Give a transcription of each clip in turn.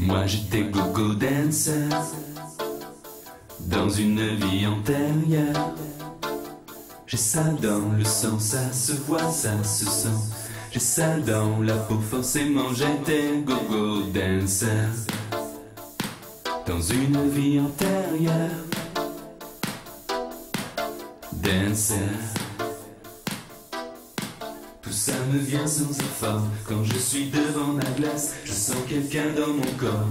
Moi j'étais go-go dancer dans une vie antérieure. J'ai ça dans le sang, ça se voit, ça se sent. J'ai ça dans la peau, forcément j'étais go-go dancer dans une vie antérieure. Dancer. Tout ça me vient sans effort. Quand je suis devant ma glace, je sens quelqu'un dans mon corps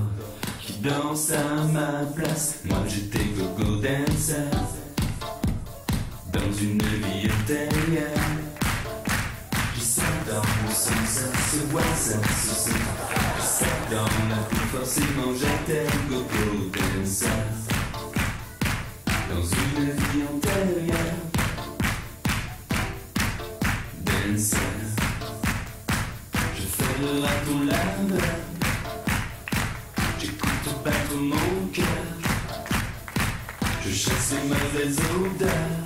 qui danse à ma place. Moi j'étais go-go dancer dans une vie antérieure. J'ai ça dans le sang, ça se voit, ça se sent. J'ai ça dans la peau, forcément j'étais go-go dancer dans une vie antérieure. Dancer. Je fais le raton laveur, j'écoute battre mon cœur, je chasse les mauvaises odeurs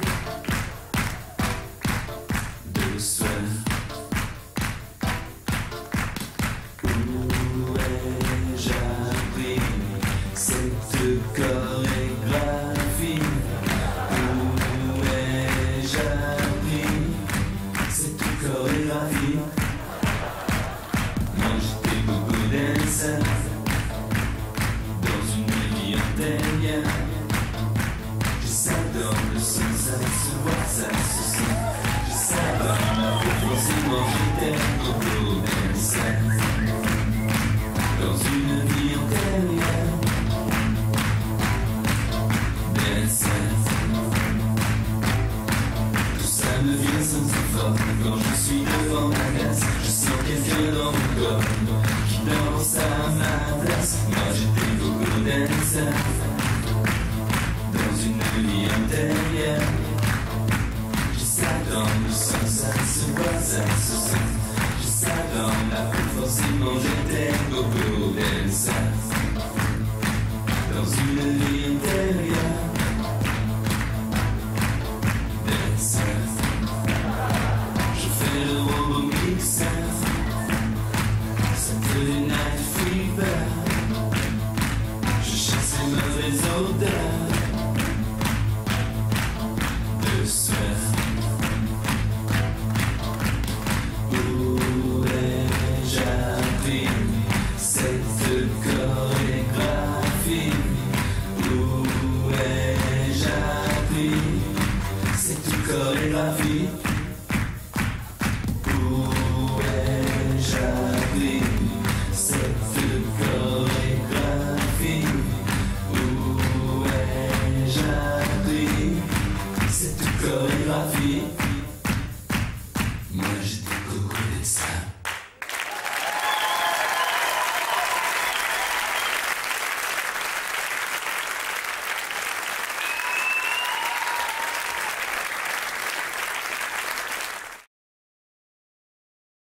de soir. Où ai-je appris cette chorégraphie? Où ai-je appris cette chorégraphie? Moi j'étais go-go dancer dans une vie antérieure. J'ai ça dans le sang, ça se voit, ça se sent. J'ai ça dans la peau, forcément j'étais go-go dancer dans une vie antérieure. Dancer. Tout ça me vient sans effort. Quand je suis devant ma glace, je sens quelqu'un dans mon corps qui danse à ma place. Moi j'étais go-go dancer dans une vie antérieure. J'ai ça dans le sang, ça se voit, ça se sent. J'ai ça dans la peau, forcément j'étais go-go dancer dans une vie antérieure. Dancer. Je fais le robot mixer, Saturday Night Fever. Je chasse les mauvaises odeurs de soir. Où ai-je appris cette chorégraphie? Où ai-je appris cette chorégraphie?